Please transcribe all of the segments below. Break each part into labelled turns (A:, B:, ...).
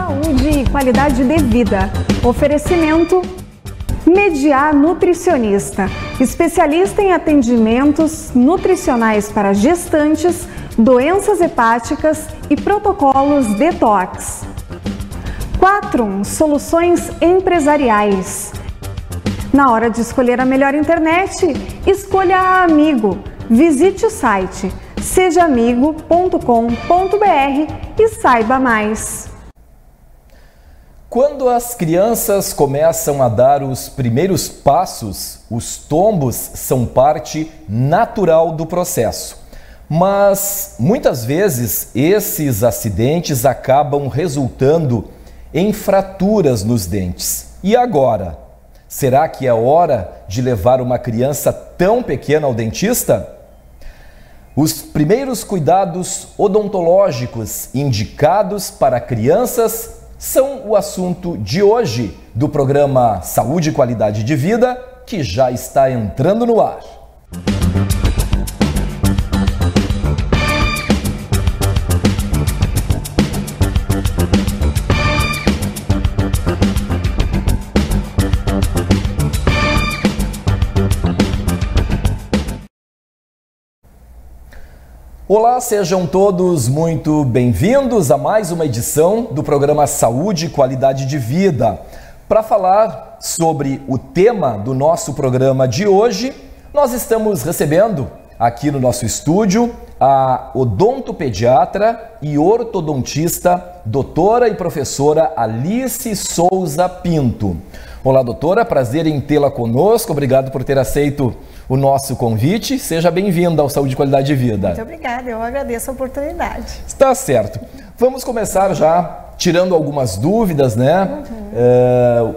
A: Saúde e qualidade de vida. Oferecimento Mediar Nutricionista, especialista em atendimentos nutricionais para gestantes, doenças hepáticas e protocolos detox. 4 Soluções empresariais. Na hora de escolher a melhor internet, escolha a Amigo. Visite o site sejaamigo.com.br e saiba mais.
B: Quando as crianças começam a dar os primeiros passos, os tombos são parte natural do processo. Mas muitas vezes esses acidentes acabam resultando em fraturas nos dentes. E agora? Será que é hora de levar uma criança tão pequena ao dentista? Os primeiros cuidados odontológicos indicados para crianças são o assunto de hoje do programa Saúde e Qualidade de Vida, que já está entrando no ar. Olá, sejam todos muito bem-vindos a mais uma edição do programa Saúde e Qualidade de Vida. Para falar sobre o tema do nosso programa de hoje, nós estamos recebendo aqui no nosso estúdio a odontopediatra e ortodontista, doutora e professora Alice Souza Pinto. Olá, doutora, prazer em tê-la conosco, obrigado por ter aceito o nosso convite. Seja bem-vinda ao Saúde e Qualidade de Vida.
C: Muito obrigada, eu agradeço a oportunidade.
B: Está certo. Vamos começar já tirando algumas dúvidas, né?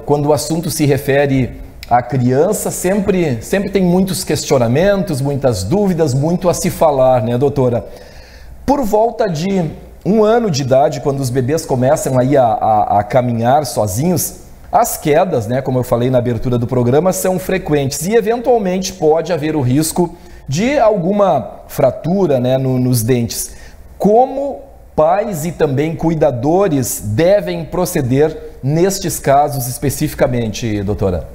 B: Quando o assunto se refere à criança, sempre tem muitos questionamentos, muitas dúvidas, muito a se falar, né, doutora? Por volta de 1 ano de idade, quando os bebês começam aí a caminhar sozinhos, as quedas, né, como eu falei na abertura do programa, são frequentes e eventualmente pode haver o risco de alguma fratura, né, nos dentes. Como pais e também cuidadores devem proceder nestes casos especificamente, doutora?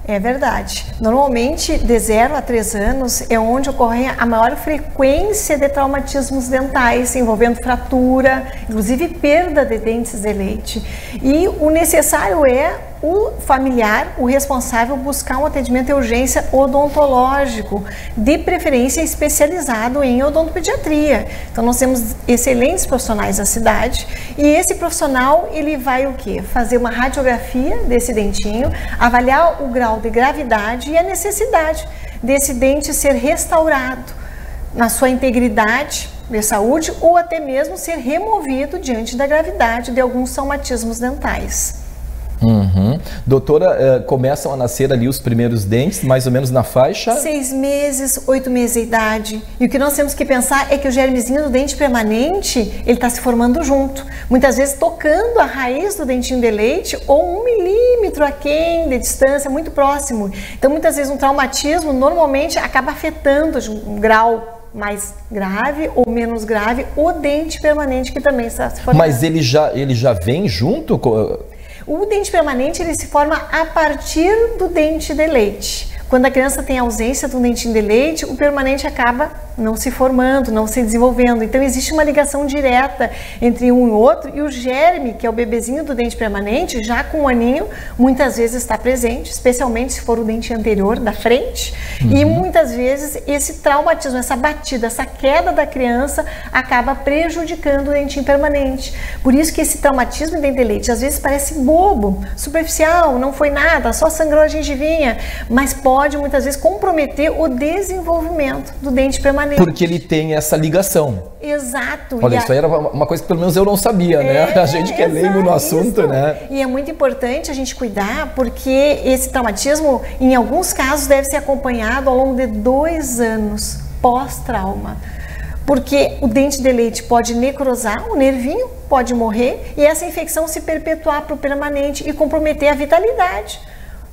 C: É verdade. Normalmente, de 0 a 3 anos é onde ocorre a maior frequência de traumatismos dentais, envolvendo fratura, inclusive perda de dentes de leite. E o necessário é o familiar, o responsável, buscar um atendimento de urgência odontológico, de preferência especializado em odontopediatria. Então nós temos excelentes profissionais na cidade e esse profissional ele vai o quê? Fazer uma radiografia desse dentinho, avaliar o grau de gravidade e a necessidade desse dente ser restaurado na sua integridade de saúde ou até mesmo ser removido diante da gravidade de alguns traumatismos dentais.
B: Doutora, começam a nascer ali os primeiros dentes, mais ou menos na faixa?
C: 6 meses, 8 meses de idade. E o que nós temos que pensar é que o germezinho do dente permanente, ele está se formando junto. Muitas vezes tocando a raiz do dentinho de leite ou 1 milímetro aquém de distância, muito próximo. Então, muitas vezes um traumatismo normalmente acaba afetando um grau mais grave ou menos grave o dente permanente que também está se formando.
B: Mas ele já vem junto com...
C: O dente permanente ele se forma a partir do dente de leite. Quando a criança tem ausência do dentinho de leite, o permanente acaba não se formando, não se desenvolvendo. Então existe uma ligação direta entre um e outro e o germe, que é o bebezinho do dente permanente, já com 1 aninho, muitas vezes está presente, especialmente se for o dente anterior da frente. E muitas vezes esse traumatismo, essa batida, essa queda da criança acaba prejudicando o dentinho permanente. Por isso que esse traumatismo de dente de leite às vezes parece bobo, superficial, não foi nada, só sangrou a gengivinha, mas pode muitas vezes comprometer o desenvolvimento do dente permanente.
B: Porque ele tem essa ligação.
C: Exato.
B: Olha, isso aí era uma coisa que pelo menos eu não sabia, né? A gente que é leigo no assunto, né?
C: E é muito importante a gente cuidar, porque esse traumatismo, em alguns casos, deve ser acompanhado ao longo de 2 anos pós-trauma. Porque o dente de leite pode necrosar, o nervinho pode morrer e essa infecção se perpetuar para o permanente e comprometer a vitalidade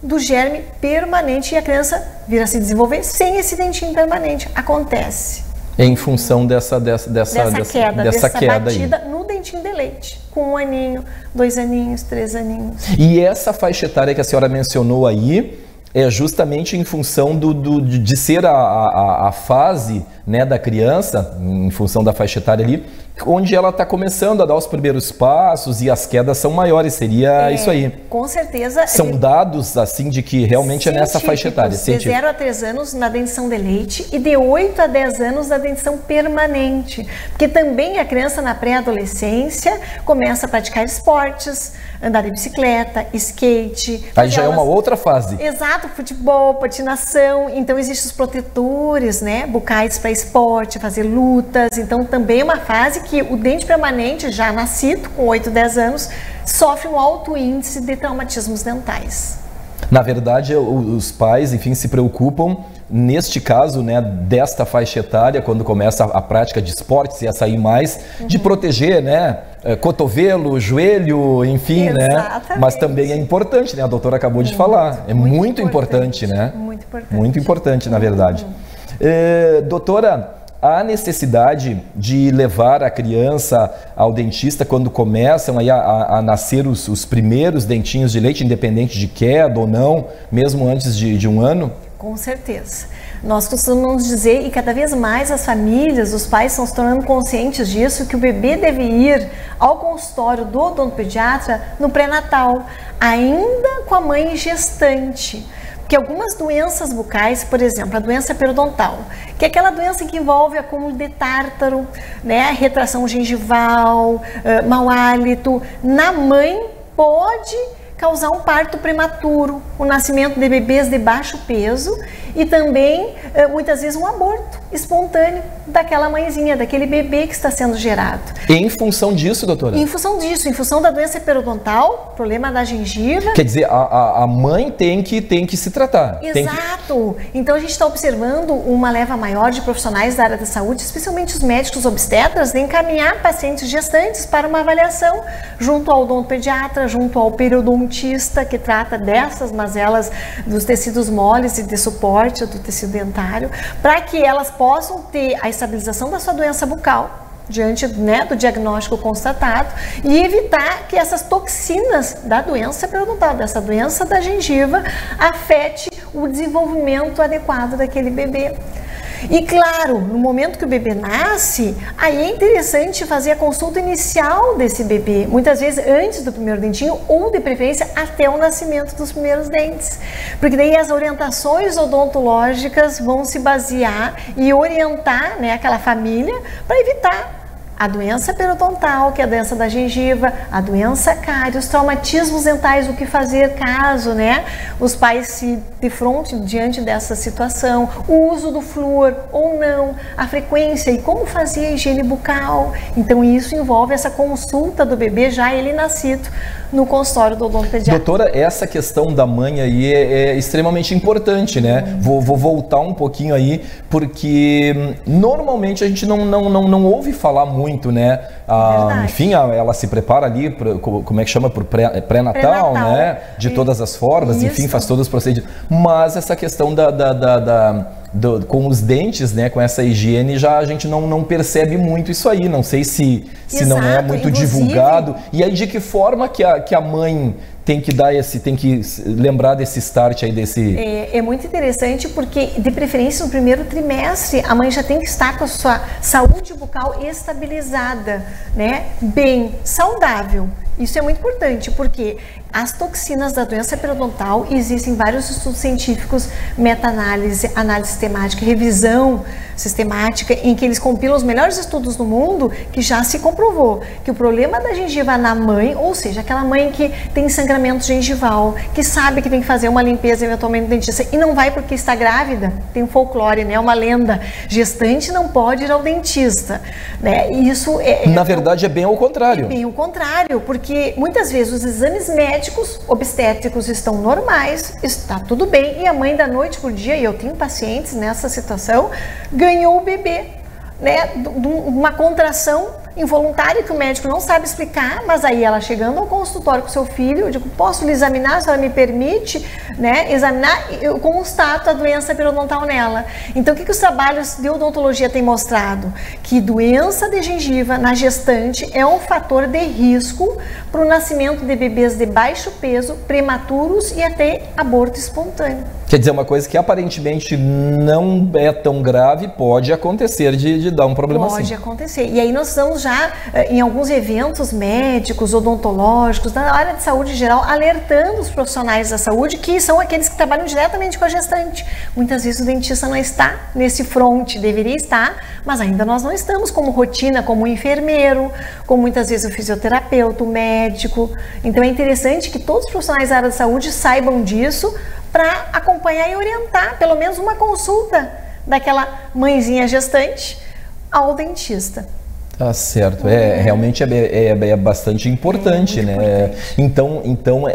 C: do germe permanente e a criança vir a se desenvolver sem esse dentinho permanente. Acontece.
B: Em função dessa
C: queda
B: batida
C: aí no dentinho dentinho de leite, com 1 aninho, 2 aninhos, 3 aninhos.
B: E essa faixa etária que a senhora mencionou aí é justamente em função de ser a fase, né, da criança, em função da faixa etária ali, onde ela está começando a dar os primeiros passos e as quedas são maiores, seria isso aí.
C: Com certeza.
B: São dados, assim, de que realmente é nessa faixa etária.
C: De 0 a 3 anos na dentição de leite e de 8 a 10 anos na dentição permanente. Porque também a criança na pré-adolescência começa a praticar esportes, andar de bicicleta, skate.
B: Aí já é uma outra fase.
C: Exato, futebol, patinação. Então existem os protetores, né, bucais para esporte, fazer lutas. Então também é uma fase que o dente permanente, já nascido, com 8, 10 anos, sofre um alto índice de traumatismos dentais. Na verdade, os pais, enfim, se preocupam, neste caso, né, desta faixa etária, quando começa a prática de esportes e a sair mais, de proteger, né, cotovelo, joelho, enfim, exatamente, né? Mas também é importante, né? A doutora acabou de falar. É muito importante, né? Muito importante. Muito importante, na verdade. Doutora, há necessidade de levar a criança ao dentista quando começam aí a nascer os primeiros dentinhos de leite, independente de queda ou não, mesmo antes de 1 ano? Com certeza. Nós costumamos dizer, e cada vez mais as famílias, os pais estão se tornando conscientes disso, que o bebê deve ir ao consultório do odontopediatra no pré-natal, ainda com a mãe gestante. Porque algumas doenças bucais, por exemplo, a doença periodontal, que é aquela doença que envolve acúmulo de tártaro, né, retração gengival, mau hálito, na mãe pode causar um parto prematuro, o nascimento de bebês de baixo peso e também, muitas vezes, um aborto espontâneo daquela mãezinha, daquele bebê que está sendo gerado. Em função disso, doutora? Em função disso, em função da doença periodontal, problema da gengiva. Quer dizer, a mãe tem que se tratar. Exato. Então, a gente está observando uma leva maior de profissionais da área da saúde, especialmente os médicos obstetras, de encaminhar pacientes gestantes para uma avaliação junto ao odontopediatra, junto ao periodontista, que trata dessas mazelas dos tecidos moles e de suporte do tecido dentário, para que elas possam ter a estabilização da sua doença bucal diante, né, do diagnóstico constatado e evitar que essas toxinas da doença periodontal, dessa doença da gengiva, afete o desenvolvimento adequado daquele bebê. E claro, no momento que o bebê nasce, aí é interessante fazer a consulta inicial desse bebê, muitas vezes antes do primeiro dentinho ou de preferência até o nascimento dos primeiros dentes, porque daí as orientações odontológicas vão se basear e orientar, né, aquela família para evitar a doença periodontal, que é a doença da gengiva, a doença cárie, os traumatismos dentais, o que fazer caso, né, os pais se defrontem diante dessa situação, o uso do flúor ou não, a frequência e como fazer a higiene bucal. Então isso envolve essa consulta do bebê já ele nascido no consultório do odontopediatra. Doutora, essa questão da mãe aí é extremamente importante, né? Vou voltar um pouquinho aí, porque normalmente a gente não ouve falar muito, né? Enfim, ela se prepara ali, como é que chama? Por pré-natal, né? De todas as formas, isso. Enfim, faz todos os procedimentos. Mas essa questão com os dentes, né, com essa higiene, já a gente não percebe muito isso aí. Não sei se não é muito divulgado. E aí, de que forma que a mãe tem que lembrar desse start aí, desse... É muito interessante porque, de preferência, no primeiro trimestre, a mãe já tem que estar com a sua saúde bucal estabilizada, né, bem saudável. Isso é muito importante, porque as toxinas da doença periodontal, existem vários estudos científicos, meta-análise, análise sistemática, revisão sistemática, em que eles compilam os melhores estudos do mundo, que já se comprovou que o problema da gengiva na mãe, ou seja, aquela mãe que tem sangramento gengival, que sabe que tem que fazer uma limpeza eventualmente no dentista e não vai porque está grávida, tem um folclore, né, uma lenda, gestante não pode ir ao dentista, né? Isso na verdade é bem ao contrário. É bem ao contrário, porque muitas vezes os exames médicos obstétricos estão normais, está tudo bem, e a mãe da noite por dia, e eu tenho pacientes nessa situação, ganhou o bebê, né, uma contração involuntária que o médico não sabe explicar, mas aí ela chegando ao consultório com o seu filho, eu digo, posso lhe examinar, a senhora me permite, né, examinar, eu constato a doença periodontal nela. Então, o que os trabalhos de odontologia têm mostrado? Que doença de gengiva na gestante é um fator de risco para o nascimento de bebês de baixo peso, prematuros e até aborto espontâneo.
B: Quer dizer, uma coisa que aparentemente não é tão grave, pode acontecer de dar um problema assim.
C: Pode acontecer. E aí nós estamos já em alguns eventos médicos, odontológicos, na área de saúde geral, alertando os profissionais da saúde, que são aqueles que trabalham diretamente com a gestante. Muitas vezes o dentista não está nesse fronte, deveria estar, mas ainda nós não estamos como rotina, como enfermeiro, como muitas vezes o fisioterapeuta, o médico. Então é interessante que todos os profissionais da área de saúde saibam disso, para acompanhar e orientar, pelo menos uma consulta daquela mãezinha gestante ao dentista.
B: Tá certo, realmente é bastante importante, né?
C: Importante.
B: Então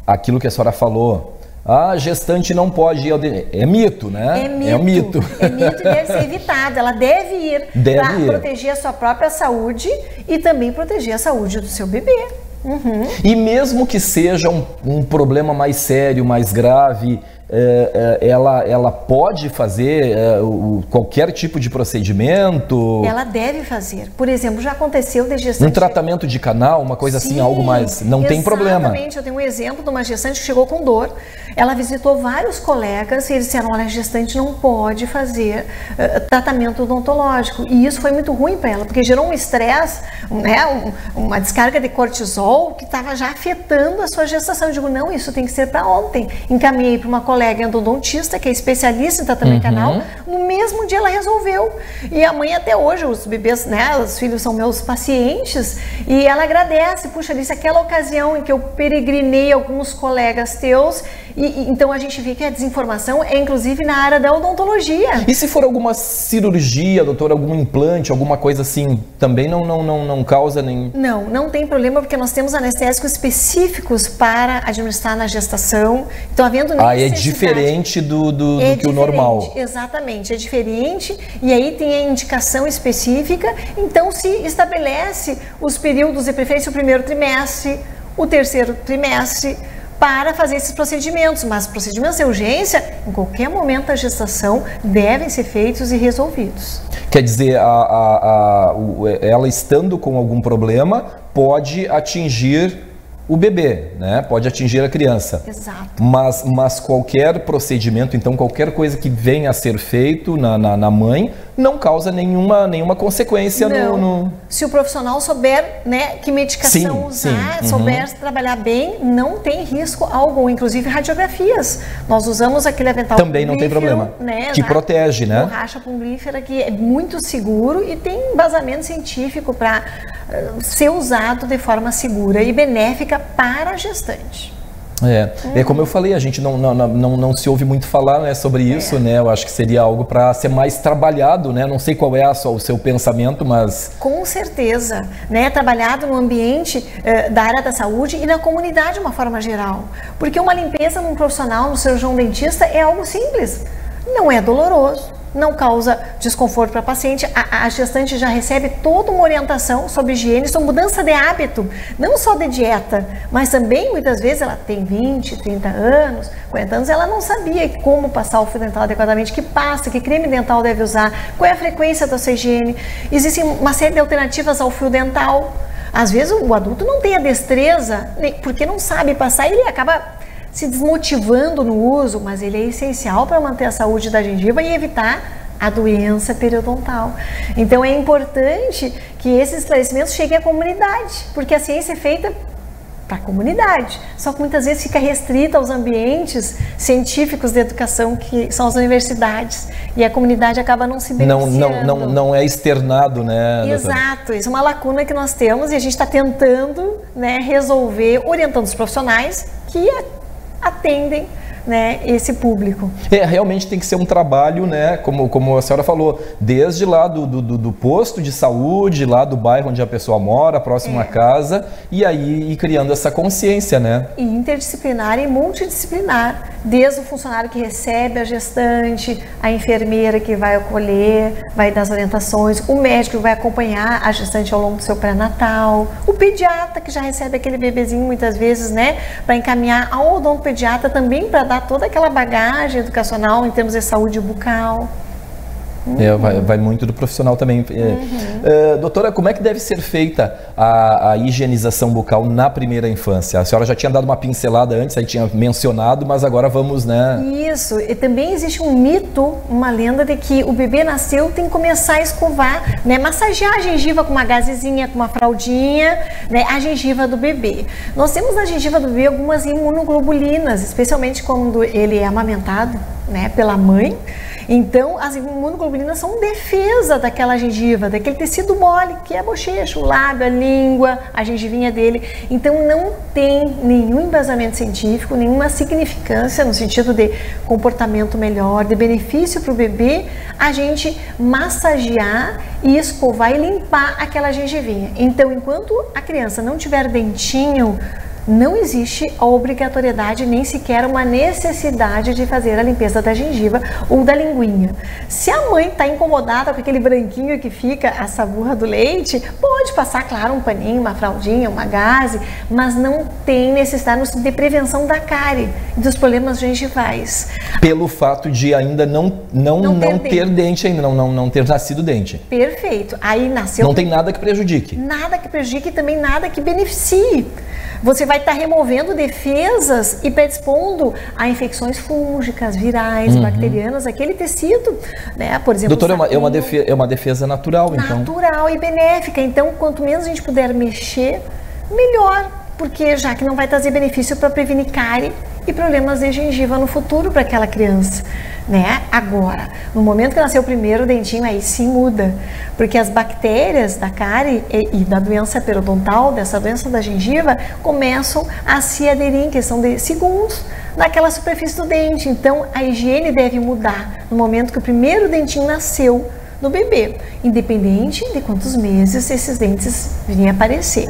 B: aquilo que a senhora falou, a gestante não pode ir ao dentista, é mito, né?
C: É um mito. É mito e deve ser evitado. Ela deve ir para proteger a sua própria saúde e também proteger a saúde do seu bebê. Uhum.
B: E mesmo que seja um problema mais sério, mais grave, ela pode fazer qualquer tipo de procedimento?
C: Ela deve fazer. Por exemplo, já aconteceu de gestante...
B: Um tratamento de canal, uma coisa assim, algo mais... Não tem problema.
C: Exatamente. Eu tenho um exemplo de uma gestante que chegou com dor. Ela visitou vários colegas e eles disseram, olha, a gestante não pode fazer tratamento odontológico. E isso foi muito ruim para ela, porque gerou um estresse, né, uma descarga de cortisol que estava já afetando a sua gestação. Eu digo, não, isso tem que ser para ontem. Encaminhei para uma colega endodontista, que é especialista em tratamento canal. No mesmo dia ela resolveu. E a mãe até hoje, os bebês, né, os filhos são meus pacientes, e ela agradece, puxa, disse aquela ocasião em que eu peregrinei alguns colegas teus, e então a gente vê que a desinformação é inclusive na área da odontologia.
B: E se for alguma cirurgia, doutor, algum implante, alguma coisa assim, também não causa nem...
C: Não tem problema, porque nós temos anestésicos específicos para administrar na gestação. Então, havendo necessidade...
B: é diferente do que o normal.
C: Exatamente, é diferente, e aí tem a indicação específica, então se estabelece os períodos de preferência, o primeiro trimestre, o terceiro trimestre, para fazer esses procedimentos, mas procedimentos de urgência, em qualquer momento da gestação, devem ser feitos e resolvidos.
B: Quer dizer, ela estando com algum problema, pode atingir o bebê, né? Pode atingir a criança.
C: Exato.
B: Mas qualquer procedimento, então qualquer coisa que venha a ser feito na mãe, não causa nenhuma consequência no...
C: Se o profissional souber, né, que medicação usar, souber souber trabalhar bem, não tem risco algum. Inclusive radiografias. Nós usamos aquele avental
B: também não tem problema,
C: né,
B: que protege, né?
C: Borracha pumbrífera, que é muito seguro e tem embasamento científico para ser usado de forma segura e benéfica para a gestante.
B: É como eu falei, a gente não se ouve muito falar, né, sobre isso, né? Eu acho que seria algo para ser mais trabalhado, né? Não sei qual é o seu pensamento, mas...
C: Com certeza, né? Trabalhado no ambiente da área da saúde e na comunidade de uma forma geral. Porque uma limpeza num profissional, no cirurgião dentista, é algo simples. Não é doloroso, não causa desconforto para a paciente. A gestante já recebe toda uma orientação sobre higiene, sobre mudança de hábito, não só de dieta, mas também muitas vezes ela tem 20, 30 anos, 50 anos, ela não sabia como passar o fio dental adequadamente, que pasta, que creme dental deve usar, qual é a frequência da sua higiene. Existem uma série de alternativas ao fio dental. Às vezes o adulto não tem a destreza, porque não sabe passar, e ele acaba se desmotivando no uso, mas ele é essencial para manter a saúde da gengiva e evitar a doença periodontal. Então é importante que esses esclarecimentos cheguem à comunidade, porque a ciência é feita para a comunidade, só que muitas vezes fica restrita aos ambientes científicos de educação, que são as universidades, e a comunidade acaba não se beneficiando.
B: Não é externado, né?
C: Exato, isso é uma lacuna que nós temos e a gente está tentando, né, resolver, orientando os profissionais que atendem, né, esse público.
B: Realmente tem que ser um trabalho, né, como a senhora falou, desde lá do posto de saúde, lá do bairro onde a pessoa mora, próximo à casa, e aí ir criando essa consciência, né?
C: E interdisciplinar e multidisciplinar, desde o funcionário que recebe a gestante, a enfermeira que vai acolher, vai dar as orientações, o médico que vai acompanhar a gestante ao longo do seu pré-natal, o pediatra que já recebe aquele bebezinho muitas vezes, né, para encaminhar ao odontopediatra também para dar toda aquela bagagem educacional em termos de saúde bucal.
B: Vai muito do profissional também. Doutora, como é que deve ser feita a higienização bucal na primeira infância? A senhora já tinha dado uma pincelada antes, aí tinha mencionado, mas agora vamos, né?
C: Isso, e também existe um mito, uma lenda de que o bebê nasceu, tem que começar a escovar, né, massagear a gengiva com uma gazezinha, com uma fraldinha, né, a gengiva do bebê. Nós temos na gengiva do bebê algumas imunoglobulinas, especialmente quando ele é amamentado, né, pela mãe. Então, as imunoglobulinas são defesa daquela gengiva, daquele tecido mole, que é a bochecha, o lábio, a língua, a gengivinha dele. Então, não tem nenhum embasamento científico, nenhuma significância no sentido de comportamento melhor, de benefício para o bebê, a gente massagear e escovar e limpar aquela gengivinha. Então, enquanto a criança não tiver dentinho, não existe a obrigatoriedade, nem sequer uma necessidade de fazer a limpeza da gengiva ou da linguinha. Se a mãe está incomodada com aquele branquinho que fica a saburra do leite, pode passar, claro, um paninho, uma fraldinha, uma gaze, mas não tem necessidade de prevenção da cárie e dos problemas gengivais.
B: Pelo fato de ainda não ter dente ainda, não ter nascido dente.
C: Perfeito. Aí nasceu...
B: Não tem nada que prejudique.
C: Nada que prejudique e também nada que beneficie. Você vai estar removendo defesas e predispondo a infecções fúngicas, virais, bacterianas, aquele tecido, né? Por exemplo,
B: doutora, é uma defesa natural, então.
C: Natural e benéfica. Então, quanto menos a gente puder mexer, melhor. Porque já que não vai trazer benefício para prevenir cárie e problemas de gengiva no futuro para aquela criança, né? Agora, no momento que nasceu o primeiro dentinho, aí sim muda, porque as bactérias da cárie e da doença periodontal, dessa doença da gengiva, começam a se aderir em questão de segundos naquela superfície do dente. Então, a higiene deve mudar no momento que o primeiro dentinho nasceu no bebê, independente de quantos meses esses dentes virem a aparecer.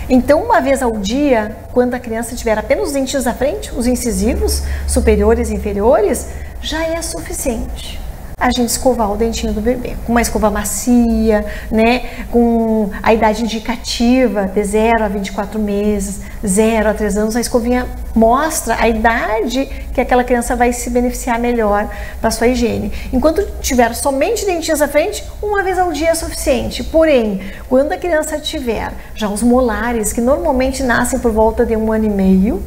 C: Então, uma vez ao dia, quando a criança tiver apenas os dentinhos da frente, os incisivos, superiores e inferiores, já é suficiente a gente escovar o dentinho do bebê. Com uma escova macia, né? Com a idade indicativa de 0 a 24 meses, 0 a 3 anos, a escovinha mostra a idade que aquela criança vai se beneficiar melhor para sua higiene. Enquanto tiver somente dentinhos à frente, uma vez ao dia é suficiente. Porém, quando a criança tiver já os molares, que normalmente nascem por volta de 1 ano e meio,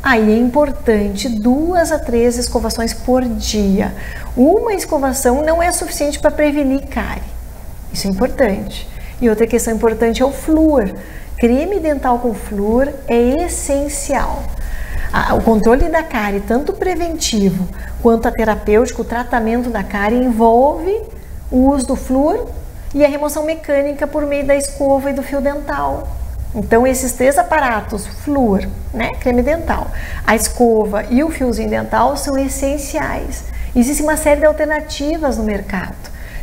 C: aí é importante 2 a 3 escovações por dia. Uma escovação não é suficiente para prevenir cárie. Isso é importante. E outra questão importante é o flúor. Creme dental com flúor é essencial. O controle da cárie, tanto preventivo quanto a terapêutico, o tratamento da cárie envolve o uso do flúor e a remoção mecânica por meio da escova e do fio dental. Então, esses 3 aparatos, flúor, né, creme dental, a escova e o fiozinho dental, são essenciais. Existe uma série de alternativas no mercado.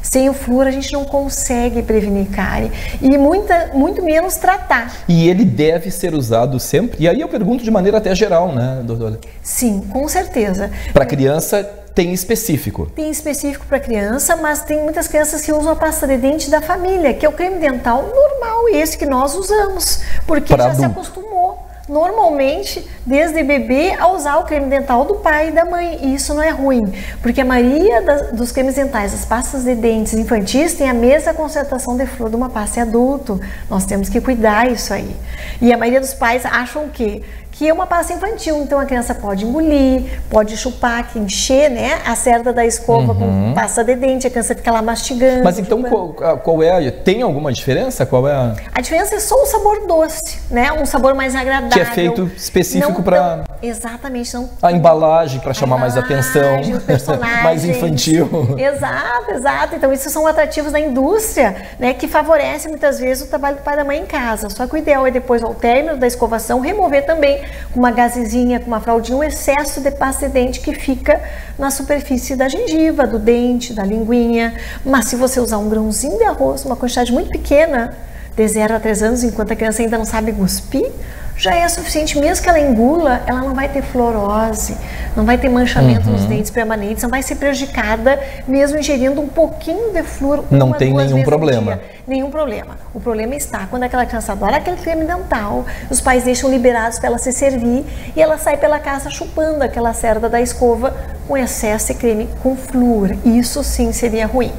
C: Sem o flúor, a gente não consegue prevenir cárie e muito menos tratar.
B: E ele deve ser usado sempre? E aí eu pergunto de maneira até geral, né, doutora?
C: Sim, com certeza.
B: Para criança, tem específico?
C: Tem específico para criança, mas tem muitas crianças que usam a pasta de dente da família, que é o creme dental normal, esse que nós usamos, porque já se acostumou. Normalmente, desde bebê, a usar o creme dental do pai e da mãe. E isso não é ruim, porque a maioria dos cremes dentais, as pastas de dentes infantis, tem a mesma concentração de flúor de uma pasta adulto. Nós temos que cuidar isso aí. E a maioria dos pais acham que é uma pasta infantil, então a criança pode engolir, pode chupar, encher, né, a cerda da escova com pasta de dente, a criança fica lá mastigando.
B: Mas então qual é? Tem alguma diferença? Qual é
C: a diferença? É só o sabor doce, né, um sabor mais agradável.
B: Que é feito específico para...
C: Exatamente. Não,
B: a embalagem, para chamar mais atenção, mais infantil.
C: Exato. Então, isso são atrativos da indústria, né, que favorecem muitas vezes o trabalho do pai e da mãe em casa. Só que o ideal é depois, ao término da escovação, remover também com uma gazezinha, com uma fraldinha, o excesso de pasta de dente que fica na superfície da gengiva, do dente, da linguinha. Mas se você usar um grãozinho de arroz, uma quantidade muito pequena, de 0 a 3 anos, enquanto a criança ainda não sabe cuspir, já é suficiente. Mesmo que ela engula, ela não vai ter fluorose, não vai ter manchamento nos dentes permanentes, não vai ser prejudicada mesmo ingerindo um pouquinho de flúor.
B: Não tem nenhum problema.
C: Nenhum problema. O problema está quando aquela criança adora aquele creme dental, os pais deixam liberados para ela se servir e ela sai pela casa chupando aquela cerda da escova com excesso de creme com flúor. Isso sim seria ruim.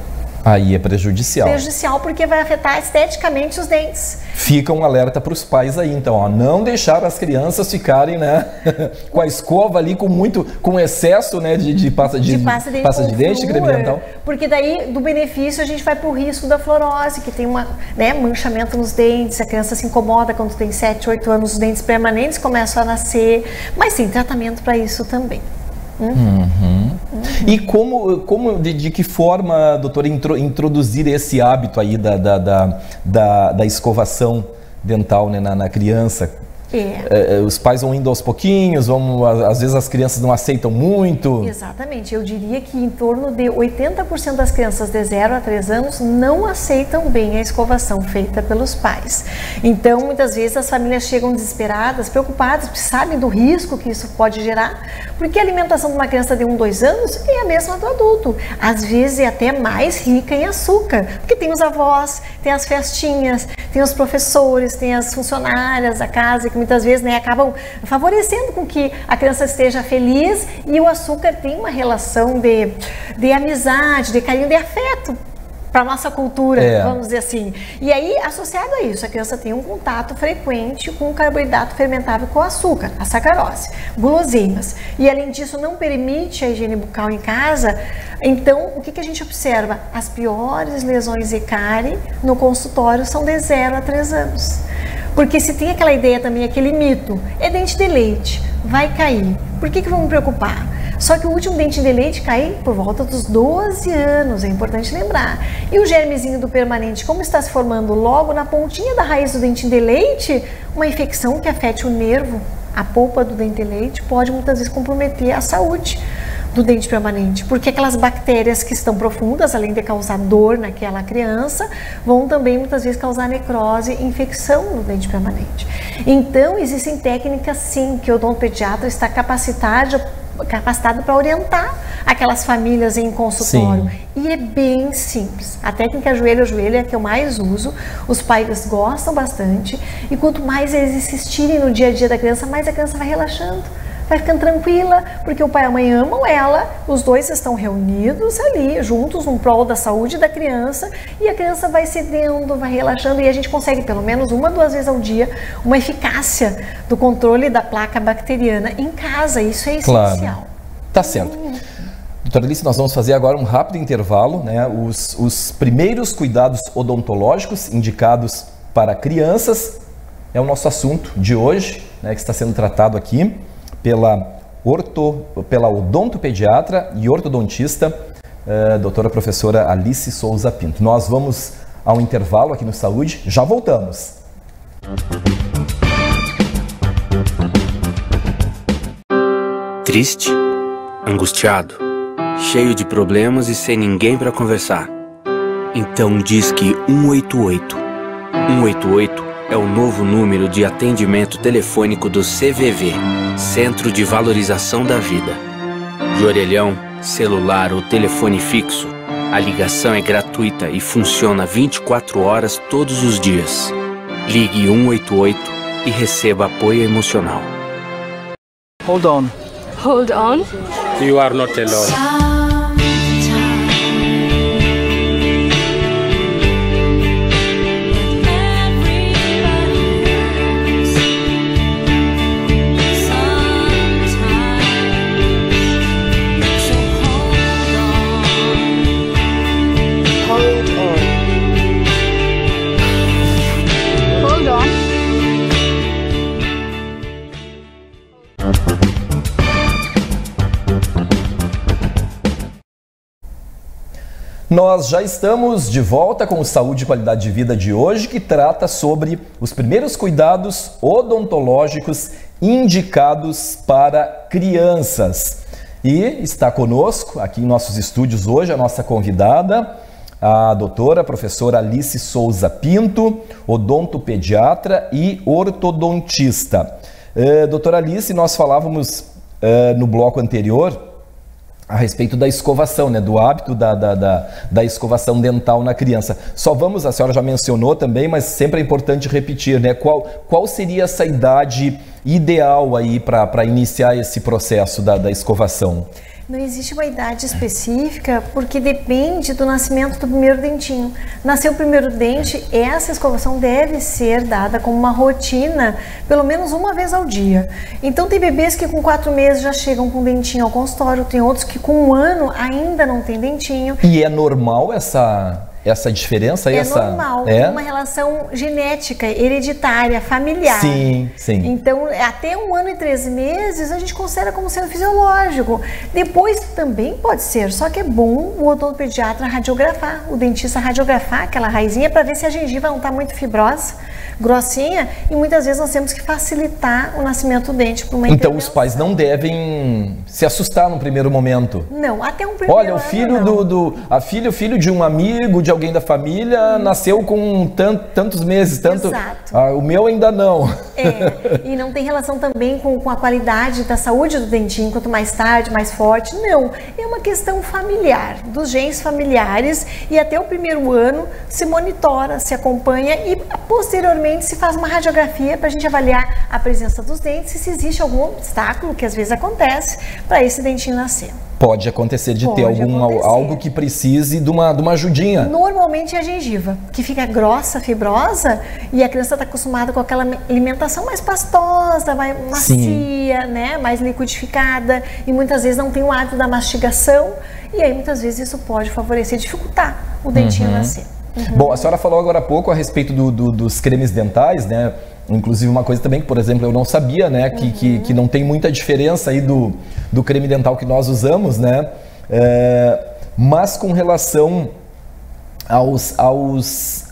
B: Aí é prejudicial.
C: Prejudicial porque vai afetar esteticamente os dentes.
B: Fica um alerta para os pais aí, então, ó, não deixar as crianças ficarem, né, com a escova ali com excesso, né, de pasta de dente, creme dental.
C: Porque daí, do benefício, a gente vai para o risco da fluorose, que tem manchamento nos dentes, a criança se incomoda quando tem 7, 8 anos, os dentes permanentes começam a nascer, mas tem tratamento para isso também.
B: E de que forma, doutora, introduzir esse hábito aí da escovação dental, né, na criança? Os pais vão indo aos pouquinhos, às vezes as crianças não aceitam muito.
C: Exatamente, eu diria que em torno de 80% das crianças de 0 a 3 anos não aceitam bem a escovação feita pelos pais. Então, muitas vezes as famílias chegam desesperadas, preocupadas, porque sabem do risco que isso pode gerar, porque a alimentação de uma criança de 1, 2 anos é a mesma do adulto. Às vezes é até mais rica em açúcar, porque tem os avós, tem as festinhas, tem os professores, tem as funcionárias da casa, que muitas vezes, né, acabam favorecendo com que a criança esteja feliz, e o açúcar tem uma relação de amizade, de carinho, de afeto para a nossa cultura, vamos dizer assim. E aí, associado a isso, a criança tem um contato frequente com o carboidrato fermentável com o açúcar, a sacarose, guloseimas. E além disso, não permite a higiene bucal em casa. Então, o que a gente observa? As piores lesões de cárie no consultório são de 0 a 3 anos. Porque se tem aquela ideia também, aquele mito, é dente de leite, vai cair. Por que vamos preocupar? Só que o último dente de leite cai por volta dos 12 anos, é importante lembrar. E o germezinho do permanente, como está se formando logo na pontinha da raiz do dente de leite, uma infecção que afete o nervo, a polpa do dente de leite, pode muitas vezes comprometer a saúde do dente permanente, porque aquelas bactérias que estão profundas, além de causar dor naquela criança, vão também muitas vezes causar necrose e infecção no dente permanente. Então, existem técnicas sim que o odontopediatra está capacitado para orientar aquelas famílias em consultório. Sim. E é bem simples. A técnica joelho a joelho é a que eu mais uso, os pais gostam bastante, e quanto mais eles insistirem no dia a dia da criança, mais a criança vai relaxando, vai ficando tranquila, porque o pai e a mãe amam ela, os dois estão reunidos ali, juntos, num prol da saúde da criança, e a criança vai cedendo, vai relaxando, e a gente consegue pelo menos 1, 2 vezes ao dia uma eficácia do controle da placa bacteriana em casa. Isso é essencial.
B: Claro. Tá certo. Doutora Alice, nós vamos fazer agora um rápido intervalo, né? Os primeiros cuidados odontológicos indicados para crianças é o nosso assunto de hoje, né, que está sendo tratado aqui pela odontopediatra e ortodontista, doutora professora Alice Souza Pinto. Nós vamos ao intervalo aqui no Saúde, já voltamos.
D: Triste, angustiado, cheio de problemas e sem ninguém para conversar. Então disque 188. 188 é o novo número de atendimento telefônico do CVV, Centro de Valorização da Vida. De orelhão, celular ou telefone fixo, a ligação é gratuita e funciona 24 horas todos os dias. Ligue 188 e receba apoio emocional.
E: Hold on.
F: Hold on.
E: You are not alone.
B: Nós já estamos de volta com o Saúde e Qualidade de Vida de hoje, que trata sobre os primeiros cuidados odontológicos indicados para crianças. E está conosco aqui em nossos estúdios hoje a nossa convidada, a doutora, professora Alice Souza Pinto, odontopediatra e ortodontista. Doutora Alice, nós falávamos no bloco anterior a respeito da escovação, né, do hábito da escovação dental na criança. A senhora já mencionou também, mas sempre é importante repetir, né, qual seria essa idade ideal aí para iniciar esse processo da escovação?
C: Não existe uma idade específica, porque depende do nascimento do primeiro dentinho. Nasceu o primeiro dente, essa escovação deve ser dada como uma rotina, pelo menos uma vez ao dia. Então tem bebês que com 4 meses já chegam com dentinho ao consultório, tem outros que com 1 ano ainda não tem dentinho.
B: E é normal essa diferença?
C: É normal, tem uma relação genética, hereditária, familiar.
B: Sim, sim.
C: Então, até 1 ano e 13 meses, a gente considera como sendo fisiológico. Depois também pode ser, só que é bom o odontopediatra radiografar, o dentista radiografar aquela raizinha para ver se a gengiva não está muito fibrosa, grossinha, e muitas vezes nós temos que facilitar o nascimento do dente para uma intervenção.
B: Então os pais não devem se assustar no primeiro momento.
C: Não, até um primeiro
B: Olha, o
C: filho
B: filho de um amigo, de alguém da família, nasceu com tantos meses,
C: Exato.
B: O meu ainda não.
C: E não tem relação também com a qualidade da saúde do dentinho, quanto mais tarde, mais forte. Não, é uma questão familiar, dos genes familiares, e até o primeiro ano se monitora, se acompanha e posteriormente se faz uma radiografia para a gente avaliar a presença dos dentes e se existe algum obstáculo, que às vezes acontece, para esse dentinho nascer.
B: Pode acontecer de ter algo que precise de uma ajudinha.
C: Normalmente é a gengiva, que fica grossa, fibrosa, e a criança está acostumada com aquela alimentação mais pastosa, mais macia, né, mais liquidificada, e muitas vezes não tem o hábito da mastigação, e aí muitas vezes isso pode favorecer, dificultar o dentinho nascer.
B: Bom, a senhora falou agora há pouco a respeito dos cremes dentais, né? Inclusive uma coisa também que, por exemplo, eu não sabia, né? Que não tem muita diferença aí do creme dental que nós usamos, né? Mas com relação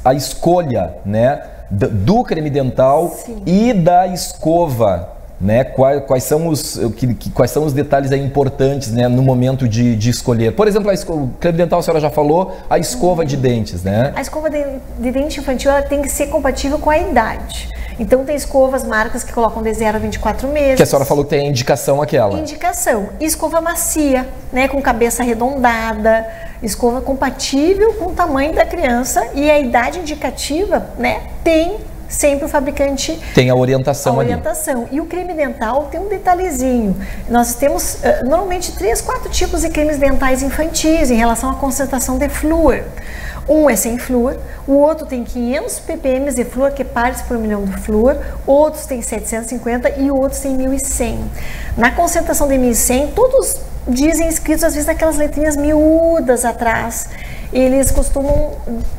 B: à escolha, né? Do creme dental e da escova, né? Quais são os detalhes aí importantes, né, no momento de escolher? Por exemplo, o creme dental, a senhora já falou, a escova de dentes, né?
C: A escova de dente infantil, ela tem que ser compatível com a idade. Então tem escovas, marcas que colocam de 0 a 24 meses.
B: Que a senhora falou que tem a indicação aquela.
C: Indicação. Escova macia, né, com cabeça arredondada, escova compatível com o tamanho da criança, e a idade indicativa, né, tem sempre o fabricante...
B: Tem a orientação ali.
C: E o creme dental tem um detalhezinho. Nós temos normalmente 3, 4 tipos de cremes dentais infantis em relação à concentração de flúor. Um é sem flúor, o outro tem 500 ppm de flúor, que é partes por milhão de flúor, outros tem 750 e outros tem 1100. Na concentração de 1100, todos dizem escritos às vezes naquelas letrinhas miúdas atrás. Eles costumam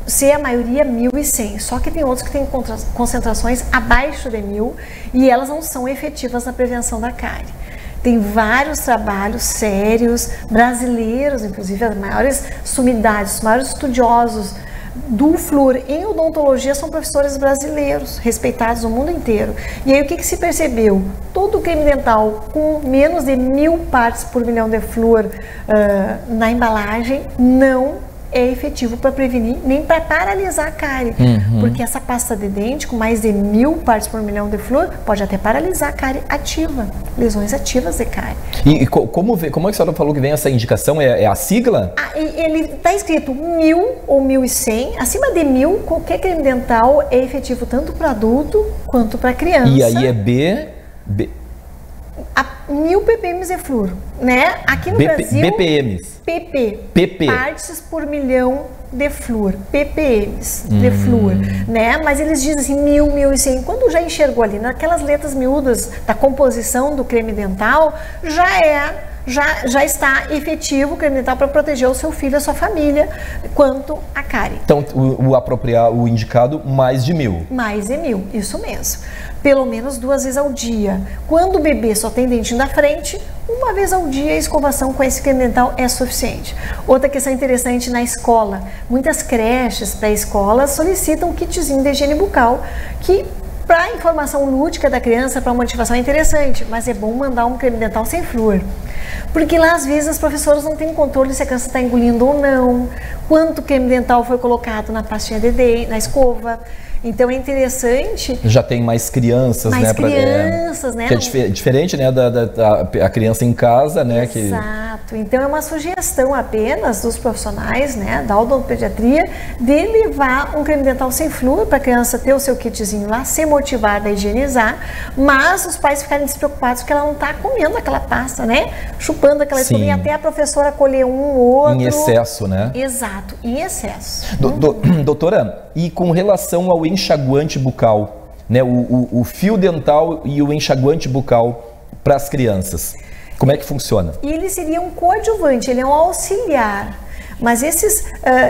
C: ser, a maioria, 1100, só que tem outros que têm concentrações abaixo de 1000 e elas não são efetivas na prevenção da cárie. Tem vários trabalhos sérios, brasileiros, inclusive as maiores sumidades, os maiores estudiosos do flúor em odontologia são professores brasileiros, respeitados no mundo inteiro. E aí o que se percebeu? Todo creme dental com menos de 1000 partes por milhão de flúor na embalagem não é efetivo para prevenir nem para paralisar a cárie, porque essa pasta de dente com mais de 1000 partes por milhão de flúor pode até paralisar a cárie ativa, lesões ativas de cárie.
B: E como é que a senhora falou que vem essa indicação? É a sigla?
C: Ele está escrito 1000 ou 1100, acima de 1000 qualquer creme dental é efetivo tanto para adulto quanto para criança.
B: E aí é
C: 1000 ppm de flúor, né? Aqui no Brasil...
B: BPMs.
C: PP. Partes por milhão de flúor. ppms de flúor, né? Mas eles dizem assim, 1000, 1100. Quando já enxergou ali, naquelas letras miúdas da composição do creme dental, já está efetivo o creme dental para proteger o seu filho, a sua família, quanto a cárie.
B: Então, o indicado, mais de 1000.
C: Mais de 1000, isso mesmo. Pelo menos 2 vezes ao dia. Quando o bebê só tem dentinho da frente, 1 vez ao dia a escovação com esse creme dental é suficiente. Outra questão interessante na escola, muitas creches pré-escolas solicitam um kitzinho de higiene bucal que Para a informação lúdica da criança, para a motivação é interessante, mas é bom mandar um creme dental sem flúor. Porque lá, às vezes, as professoras não têm controle se a criança está engolindo ou não, quanto creme dental foi colocado na pastinha de dente, na escova. Então é interessante.
B: Já tem mais crianças, né?
C: Crianças, né?
B: Que é diferente, né, da criança em casa, né?
C: Exato. Então é uma sugestão apenas dos profissionais, né, da odontopediatria, de levar um creme dental sem flúor para a criança ter o seu kitzinho lá, ser motivada a higienizar, mas os pais ficarem despreocupados porque ela não está comendo aquela pasta, né? Chupando aquela escovinha até a professora colher um ou outro.
B: Em excesso, né?
C: Exato, em excesso.
B: Doutora, e com relação ao enxaguante bucal, né, o fio dental e o enxaguante bucal para as crianças, como é que funciona?
C: E ele seria um coadjuvante, ele é um auxiliar. Mas esses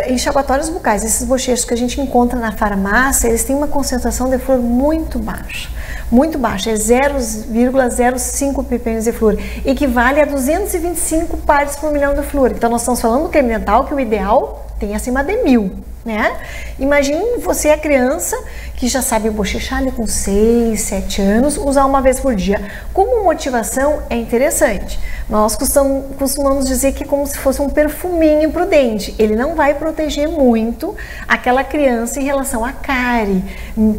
C: enxaguatórios bucais, esses bochechos que a gente encontra na farmácia, eles têm uma concentração de flúor muito baixa. Muito baixa, é 0,05 ppm de flúor, equivale a 225 partes por milhão de flúor. Então nós estamos falando do creme dental que o ideal tem acima de 1000. Né? Imagine você, a criança que já sabe bochechar ali com 6, 7 anos, usar uma vez por dia. Como motivação é interessante. Nós costumamos dizer que é como se fosse um perfuminho para o dente. Ele não vai proteger muito aquela criança em relação à cárie,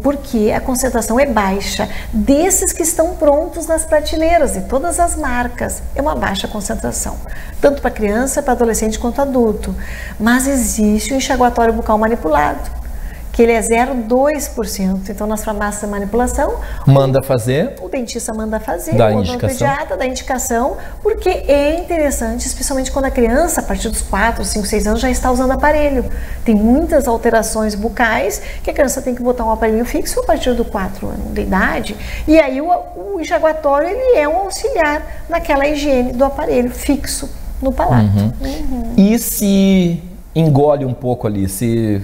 C: porque a concentração é baixa. Desses que estão prontos nas prateleiras de todas as marcas, é uma baixa concentração. Tanto para criança, para adolescente quanto adulto. Mas existe o enxaguatório bucal manipulado, que ele é 0,2%. Então, nas farmácias de manipulação,
B: manda fazer,
C: o dentista manda fazer,
B: dá
C: o
B: indicação.
C: odontopediatra dá indicação, porque é interessante, especialmente quando a criança, a partir dos 4, 5, 6 anos, já está usando aparelho. Tem muitas alterações bucais que a criança tem que botar um aparelho fixo a partir do 4 anos de idade, e aí o enxaguatório ele é um auxiliar naquela higiene do aparelho fixo no palato.
B: E se engole um pouco ali, se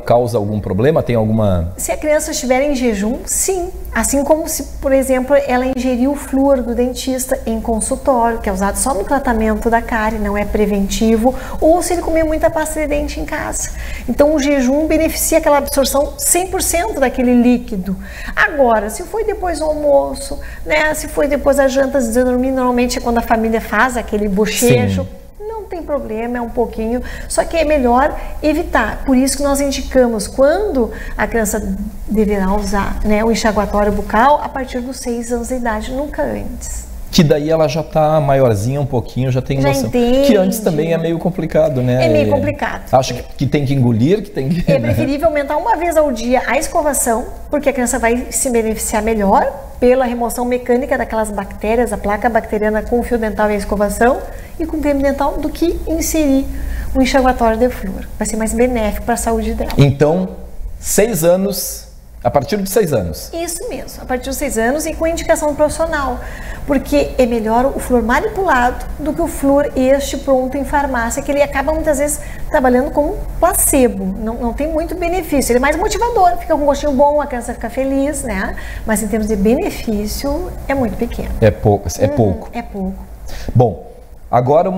B: causa algum problema, tem alguma...
C: Se a criança estiver em jejum, sim. Assim como se, por exemplo, ela ingeriu o flúor do dentista em consultório, que é usado só no tratamento da cárie, não é preventivo, ou se ele comer muita pasta de dente em casa. Então o jejum beneficia aquela absorção 100% daquele líquido. Agora, se foi depois do almoço, né, se foi depois das jantas de dormir, normalmente é quando a família faz aquele bochecho, sim, não tem problema, é um pouquinho, só que é melhor evitar. Por isso que nós indicamos quando a criança deverá usar, né, o enxaguatório bucal a partir dos 6 anos de idade, nunca antes.
B: Que daí ela já tá maiorzinha um pouquinho, já tem noção.
C: Entende.
B: Que antes também é meio complicado, né?
C: É meio complicado.
B: Acha que tem que engolir, que tem que...
C: É preferível aumentar uma vez ao dia a escovação, porque a criança vai se beneficiar melhor pela remoção mecânica daquelas bactérias, a placa bacteriana com o fio dental e a escovação, e com creme dental, do que inserir um enxaguatório de flúor. Vai ser mais benéfico para a saúde dela.
B: Então, 6 anos, a partir de 6 anos.
C: Isso mesmo, a partir dos 6 anos e com indicação profissional, porque é melhor o flúor manipulado do que o flúor pronto em farmácia, que ele acaba muitas vezes trabalhando como placebo, não tem muito benefício, ele é mais motivador, fica com um gostinho bom, a criança fica feliz, né? Mas em termos de benefício, é muito pequeno.
B: É pouco, é pouco.
C: É pouco.
B: Bom, agora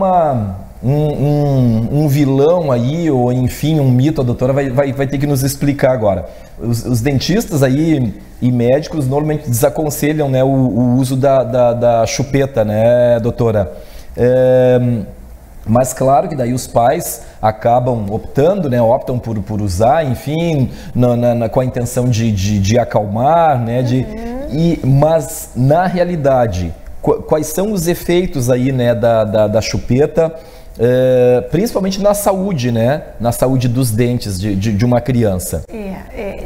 B: um vilão aí, ou enfim, um mito, a doutora vai ter que nos explicar agora. Os dentistas aí e médicos normalmente desaconselham, né, o uso da chupeta, né, doutora? Mas claro que daí os pais acabam optando, né, optam por usar, enfim, com a intenção de acalmar, né, mas na realidade, quais são os efeitos aí, né, da chupeta, principalmente na saúde, né, na saúde dos dentes de uma criança?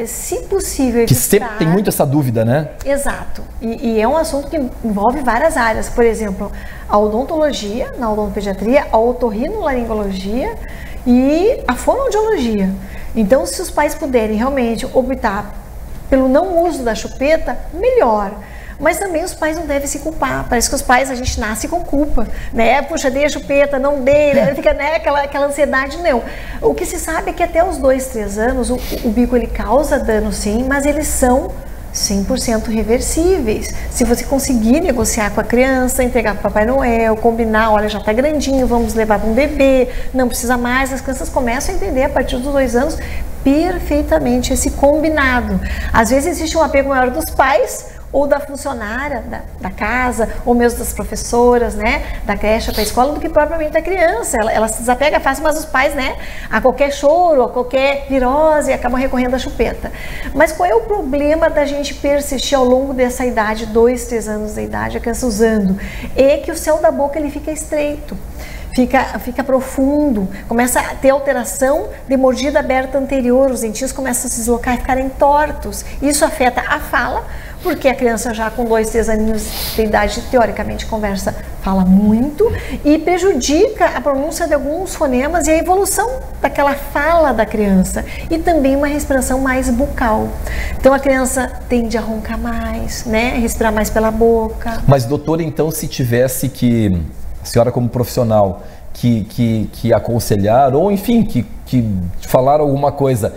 C: Se possível evitar...
B: Que sempre tem muito essa dúvida, né?
C: Exato. E é um assunto que envolve várias áreas. Por exemplo, a odontologia, na odontopediatria, a otorrinolaringologia e a fonoaudiologia. Então, se os pais puderem realmente optar pelo não uso da chupeta, melhor. Mas também os pais não devem se culpar. Parece que os pais, a gente nasce com culpa, né? Puxa, dei a chupeta, não dei, né? Fica, né, aquela ansiedade, não. O que se sabe é que até os 2, 3 anos, o bico ele causa dano sim, mas eles são 100% reversíveis. Se você conseguir negociar com a criança, entregar para o Papai Noel, combinar, olha, já está grandinho, vamos levar para um bebê, não precisa mais, as crianças começam a entender a partir dos 2 anos perfeitamente esse combinado. Às vezes existe um apego maior dos pais ou da funcionária da casa, ou mesmo das professoras, né, da creche para a escola, do que propriamente da criança. Ela se desapega fácil, mas os pais, né, a qualquer choro, a qualquer virose, acabam recorrendo à chupeta. Mas qual é o problema da gente persistir ao longo dessa idade, 2, 3 anos de idade, a criança usando? É que o céu da boca ele fica estreito. Fica profundo, começa a ter alteração de mordida aberta anterior, os dentinhos começam a se deslocar e ficarem tortos. Isso afeta a fala, porque a criança já com 2, 3 aninhos de idade, teoricamente fala muito, e prejudica a pronúncia de alguns fonemas e a evolução daquela fala da criança, e também uma respiração mais bucal. Então a criança tende a roncar mais, né, respirar mais pela boca.
B: Mas doutora, então se tivesse que, a senhora como profissional, que aconselhar, ou enfim, que falar alguma coisa,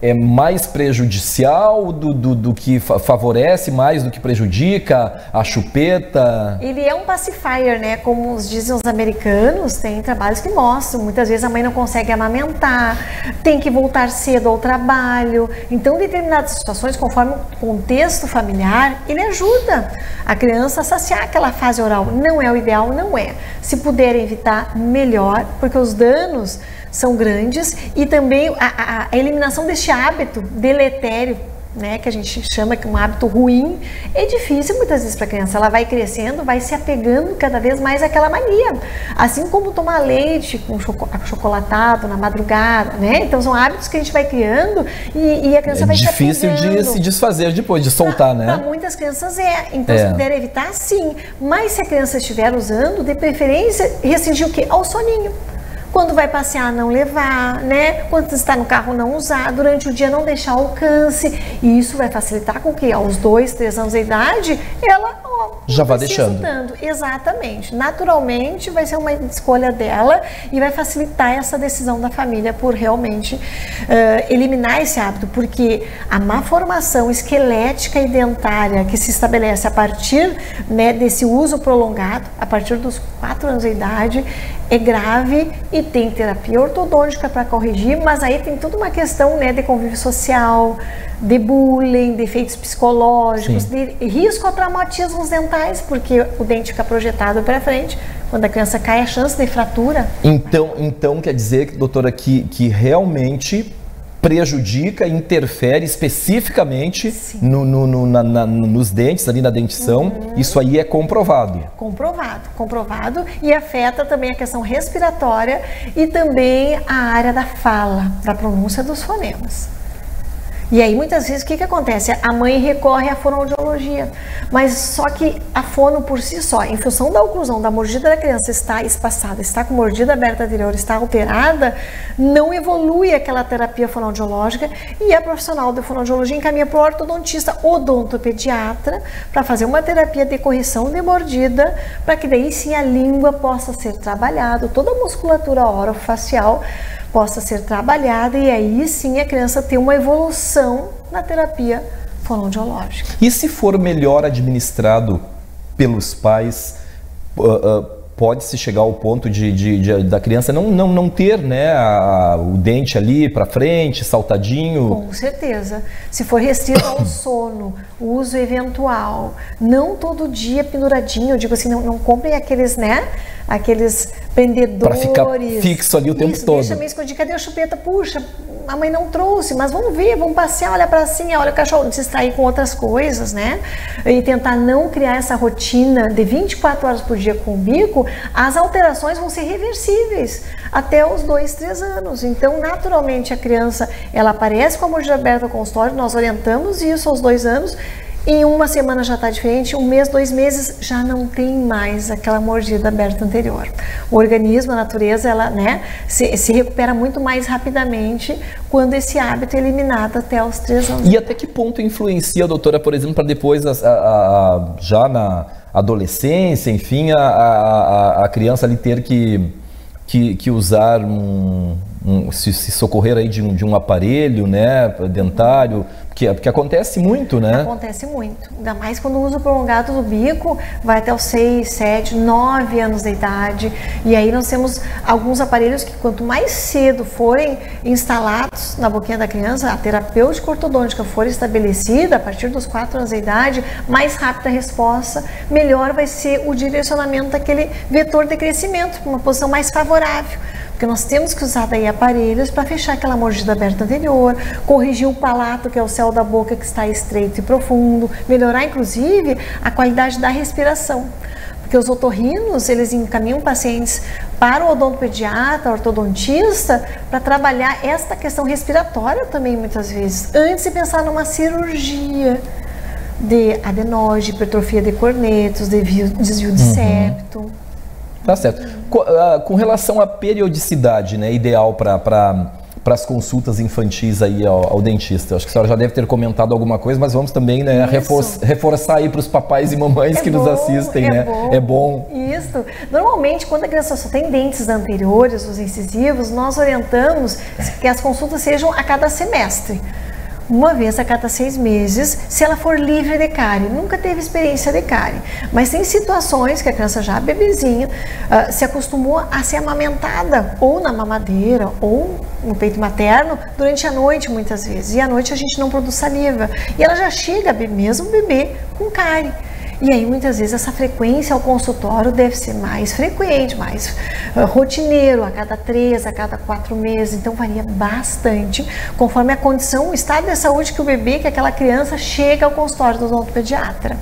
B: é mais prejudicial do que favorece, mais do que prejudica a chupeta?
C: Ele é um pacifier, né? Como dizem os americanos, tem trabalhos que mostram. Muitas vezes a mãe não consegue amamentar, tem que voltar cedo ao trabalho. Então, em determinadas situações, conforme o contexto familiar, ele ajuda a criança a saciar aquela fase oral. Não é o ideal, não é. Se puder evitar, melhor, porque os danos são grandes, e também a eliminação deste hábito deletério, né, que a gente chama que um hábito ruim, é difícil muitas vezes para a criança. Ela vai crescendo, vai se apegando cada vez mais àquela mania, assim como tomar leite com chocolatado na madrugada, né? Então são hábitos que a gente vai criando e a criança vai se apegando.
B: É difícil de se desfazer depois, de soltar, né?
C: Para muitas crianças então se puder evitar, sim, mas se a criança estiver usando, de preferência, restringir o quê? Ao soninho. Quando vai passear, não levar, né? Quando está no carro, não usar. Durante o dia, não deixar alcance. E isso vai facilitar com que, aos 2, 3 anos de idade, ela
B: já vai deixando.
C: Tanto. Exatamente. Naturalmente, vai ser uma escolha dela e vai facilitar essa decisão da família por realmente eliminar esse hábito. Porque a má formação esquelética e dentária que se estabelece a partir, né, desse uso prolongado, a partir dos 4 anos de idade, é grave e tem terapia ortodôntica para corrigir, mas aí tem toda uma questão, né, de convívio social, de bullying, de efeitos psicológicos,
B: sim,
C: de risco a traumatismos dentais, porque o dente fica projetado para frente. Quando a criança cai, a chance de fratura.
B: Então quer dizer, doutora, que realmente prejudica, interfere especificamente nos dentes, ali na dentição. Isso aí é comprovado.
C: Comprovado, e afeta também a questão respiratória e também a área da fala, da pronúncia dos fonemas. E aí, muitas vezes, o que acontece? A mãe recorre à fonoaudiologia, mas só que a fono por si só, em função da oclusão, da mordida da criança está espaçada, está com mordida aberta anterior, está alterada, não evolui aquela terapia fonoaudiológica e a profissional da fonoaudiologia encaminha para o ortodontista, odontopediatra, para fazer uma terapia de correção de mordida, para que daí sim a língua possa ser trabalhada, toda a musculatura orofacial possa ser trabalhada, e aí sim a criança ter uma evolução na terapia fonoaudiológica.
B: E se for melhor administrado pelos pais, pode-se chegar ao ponto da criança não ter, né, o dente ali para frente, saltadinho?
C: Com certeza. Se for restrito ao sono, uso eventual, não todo dia penduradinho, eu digo assim, não comprem aqueles, né, aqueles prendedores.
B: Para ficar fixo ali o tempo todo.
C: Deixa meio escondido. Cadê a chupeta? Puxa, a mãe não trouxe, mas vamos ver, vamos passear, olha para cima, olha o cachorro, se distrair com outras coisas, né? E tentar não criar essa rotina de 24 horas por dia com o bico. As alterações vão ser reversíveis até os 2, 3 anos. Então, naturalmente, a criança, ela aparece com a mordida aberta ao consultório, nós orientamos isso aos 2 anos, em uma semana já está diferente, 1 mês, 2 meses, já não tem mais aquela mordida aberta anterior. O organismo, a natureza, ela, né, se recupera muito mais rapidamente quando esse hábito é eliminado até os 3 anos.
B: E até que ponto influencia, doutora, por exemplo, para depois, já na adolescência, enfim, a criança ali ter que usar se socorrer aí de um aparelho, né, dentário, Que acontece muito, né?
C: Acontece muito. Ainda mais quando o uso prolongado do bico vai até os 6, 7, 9 anos de idade. E aí nós temos alguns aparelhos que quanto mais cedo forem instalados na boquinha da criança, a terapêutica ortodôntica for estabelecida a partir dos 4 anos de idade, mais rápida a resposta, melhor vai ser o direcionamento daquele vetor de crescimento, para uma posição mais favorável. Porque nós temos que usar daí aparelhos para fechar aquela mordida aberta anterior, corrigir o palato, que é o céu da boca que está estreito e profundo, melhorar inclusive a qualidade da respiração. Porque os otorrinos, eles encaminham pacientes para o odontopediatra, ortodontista, para trabalhar esta questão respiratória também muitas vezes, antes de pensar numa cirurgia de adenose, hipertrofia de cornetos, desvio de septo.
B: Tá certo. Com relação à periodicidade, né, ideal para as consultas infantis aí ao dentista, acho que a senhora já deve ter comentado alguma coisa, mas vamos também, né, reforçar aí para os papais e mamães que nos assistem, né? É bom.
C: Isso. Normalmente, quando a criança só tem dentes anteriores, os incisivos, nós orientamos que as consultas sejam a cada semestre. Uma vez a cada 6 meses, se ela for livre de cárie. Nunca teve experiência de cárie, mas tem situações que a criança já bebezinha se acostumou a ser amamentada ou na mamadeira ou no peito materno durante a noite muitas vezes, e à noite a gente não produz saliva e ela já chega a mesmo bebê com cárie. E aí, muitas vezes, essa frequência ao consultório deve ser mais frequente, mais rotineiro, a cada 3, a cada 4 meses. Então, varia bastante, conforme a condição, o estado de saúde que o bebê, que aquela criança chega ao consultório do odontopediatra.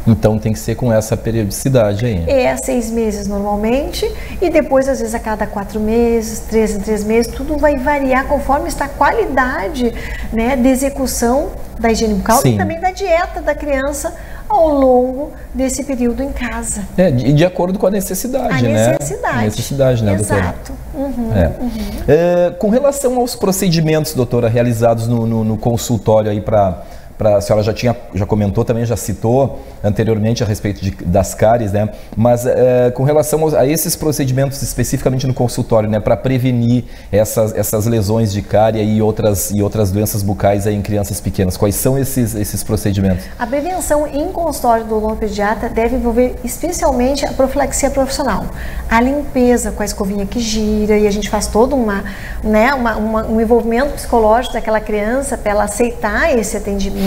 B: Então, tem que ser com essa periodicidade aí.
C: É 6 meses normalmente, e depois, às vezes, a cada 4 meses, 3 em 3 meses, tudo vai variar conforme está a qualidade, né, de execução da higiene bucal e também da dieta da criança ao longo desse período em casa.
B: De acordo com a necessidade, né? A necessidade, né, doutora?
C: Exato.
B: Com relação aos procedimentos, doutora, realizados no consultório aí a senhora já comentou também, já citou anteriormente a respeito das cáries, né? Mas com relação a esses procedimentos especificamente no consultório, né, para prevenir essas lesões de cárie e outras doenças bucais aí em crianças pequenas, quais são esses procedimentos?
C: A prevenção em consultório do odontopediatra deve envolver especialmente a profilaxia profissional, a limpeza com a escovinha que gira, e a gente faz todo um envolvimento psicológico daquela criança para ela aceitar esse atendimento.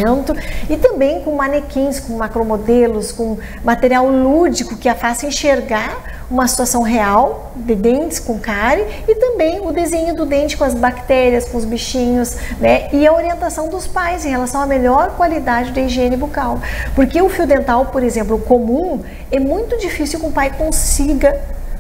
C: E também com manequins, com macromodelos, com material lúdico que a faça enxergar uma situação real de dentes com cárie, e também o desenho do dente com as bactérias, com os bichinhos, né? E a orientação dos pais em relação à melhor qualidade da higiene bucal. Porque o fio dental, por exemplo, comum, é muito difícil que o pai consiga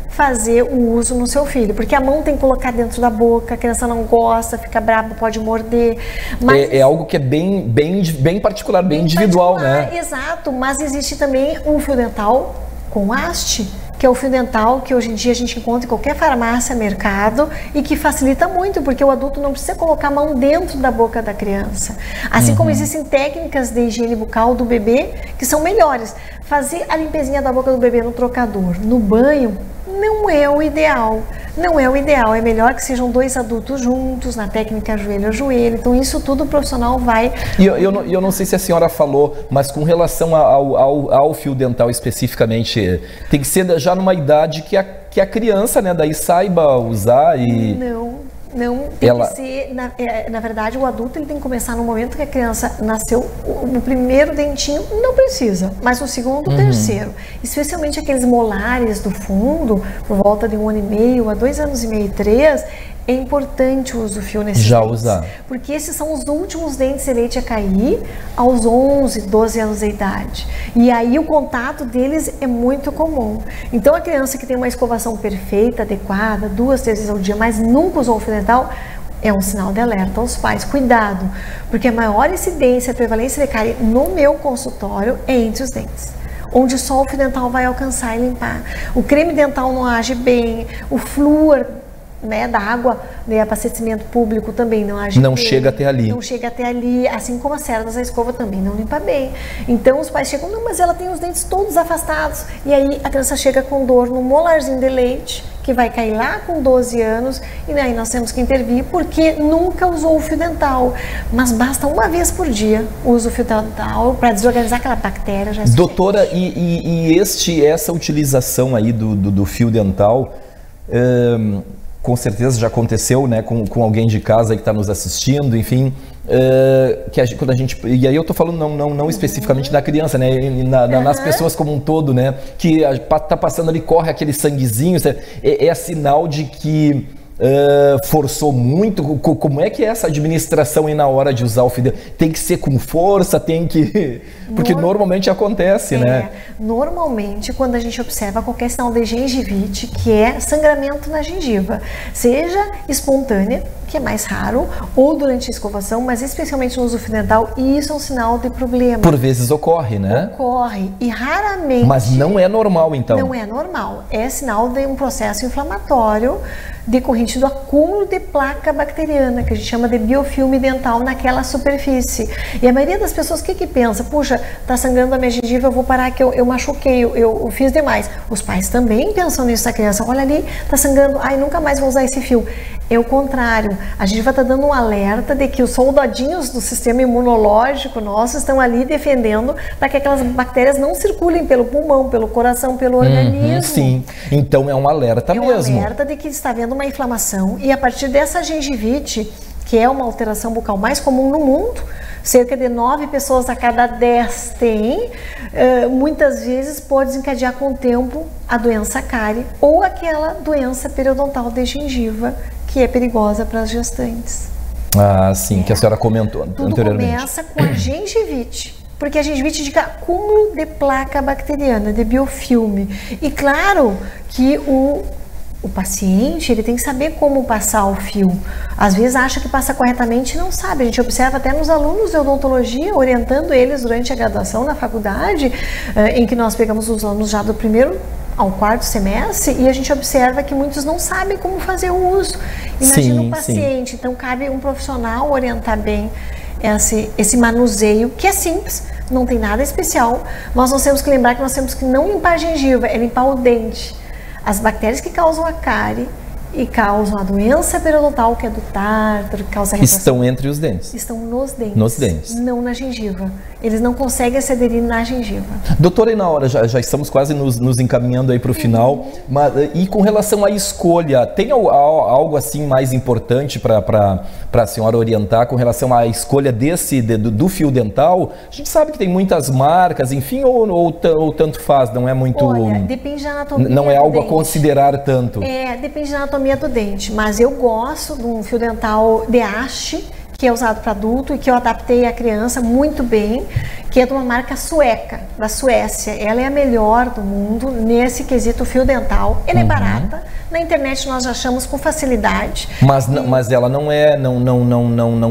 C: fazer o uso no seu filho, porque a mão tem que colocar dentro da boca, a criança não gosta, fica brava, pode morder. Mas
B: é algo que é bem particular, bem individual, né?
C: Exato, mas existe também um fio dental com haste, que é o fio dental que hoje em dia a gente encontra em qualquer farmácia, mercado, e que facilita muito, porque o adulto não precisa colocar a mão dentro da boca da criança. Assim como existem técnicas de higiene bucal do bebê que são melhores. Fazer a limpezinha da boca do bebê no trocador, no banho, não é o ideal. Não é o ideal, é melhor que sejam 2 adultos juntos, na técnica joelho a joelho. Então isso tudo o profissional vai...
B: E eu não sei se a senhora falou, mas com relação ao fio dental especificamente, tem que ser já numa idade que a criança, né, daí saiba usar e...
C: Não, tem que ser, na verdade, o adulto ele tem que começar no momento que a criança nasceu, o primeiro dentinho não precisa, mas o segundo, o terceiro. Especialmente aqueles molares do fundo, por volta de 1 ano e meio, a 2 anos e meio, 3, é importante o uso do fio nesses
B: já
C: dentes,
B: usar.
C: Porque esses são os últimos dentes de leite a cair aos 11, 12 anos de idade. E aí o contato deles é muito comum. Então a criança que tem uma escovação perfeita, adequada, 2, 3 vezes ao dia, mas nunca usou o fio dental, é um sinal de alerta aos pais. Cuidado, porque a maior incidência, a prevalência de cárie no meu consultório é entre os dentes, onde só o fio dental vai alcançar e limpar. O creme dental não age bem, o flúor né, da água de abastecimento público também não age
B: Não
C: bem,
B: chega até ali.
C: Não chega até ali, assim como as cerdas da escova também não limpa bem. Então os pais chegam, não, mas ela tem os dentes todos afastados. E aí a criança chega com dor no molarzinho de leite, que vai cair lá com 12 anos, e aí nós temos que intervir porque nunca usou o fio dental. Mas basta uma vez por dia usa o fio dental para desorganizar aquela bactéria. Já é
B: Doutora, e essa utilização aí do fio dental, com certeza já aconteceu, né, com alguém de casa que está nos assistindo, enfim, quando a gente, e aí eu estou falando não especificamente da criança, né, nas pessoas como um todo, né, que está passando ali, corre aquele sanguezinho, é sinal de que forçou muito. Como é que é essa administração aí na hora de usar o fio dental? Tem que ser com força, tem que... Porque normalmente acontece, né?
C: Normalmente, quando a gente observa qualquer sinal de gengivite, que é sangramento na gengiva, seja espontânea, que é mais raro, ou durante a escovação, mas especialmente no uso fio dental, isso é um sinal de problema.
B: Por vezes ocorre, né?
C: Ocorre, e raramente...
B: Mas não é normal, então?
C: Não é normal, é sinal de um processo inflamatório decorrente do acúmulo de placa bacteriana, que a gente chama de biofilme dental naquela superfície. E a maioria das pessoas, o que pensa? Puxa, tá sangrando a minha gengiva, eu vou parar que eu machuquei, eu fiz demais. Os pais também pensam nisso da criança. Olha ali, tá sangrando, ai, nunca mais vou usar esse fio. É o contrário, a gente vai estar dando um alerta de que os soldadinhos do sistema imunológico nosso estão ali defendendo para que aquelas bactérias não circulem pelo pulmão, pelo coração, pelo organismo.
B: Sim, então é um alerta mesmo.
C: É um alerta de que está havendo uma inflamação, e a partir dessa gengivite, que é uma alteração bucal mais comum no mundo, cerca de 9 pessoas a cada 10 têm, muitas vezes pode desencadear com o tempo a doença cárie ou aquela doença periodontal de gengiva, que é perigosa para as gestantes.
B: Ah, sim, que a senhora comentou anteriormente.
C: Tudo começa com a gengivite, porque a gengivite indica acúmulo de placa bacteriana, de biofilme. E claro que o paciente, ele tem que saber como passar o fio. Às vezes acha que passa corretamente e não sabe. A gente observa até nos alunos de odontologia, orientando eles durante a graduação na faculdade, em que nós pegamos os alunos já do primeiro ao quarto semestre, e a gente observa que muitos não sabem como fazer o uso. Imagina um paciente, então cabe um profissional orientar bem esse manuseio, que é simples, não tem nada especial. Nós temos que lembrar que nós temos que não limpar a gengiva, é limpar o dente. As bactérias que causam a cárie e causam a doença periodontal, que é do tártaro, que causa a retração,
B: estão entre os dentes.
C: Estão nos dentes.
B: Nos dentes.
C: Não na gengiva. Eles não conseguem se aderir na gengiva.
B: Doutora, e na hora, já estamos quase nos encaminhando aí para o final, mas, e com relação à escolha, tem algo assim mais importante para a senhora orientar com relação à escolha do fio dental? A gente sabe que tem muitas marcas, enfim, ou tanto faz, não é muito...
C: Olha, depende da anatomia.
B: Não é algo
C: do dente.
B: A considerar tanto.
C: Depende da anatomia do dente, mas eu gosto de um fio dental de haste, que é usado para adulto e que eu adaptei à criança muito bem, que é de uma marca sueca, da Suécia. Ela é a melhor do mundo nesse quesito fio dental. Ela é barata, na internet nós achamos com facilidade.
B: Mas ela não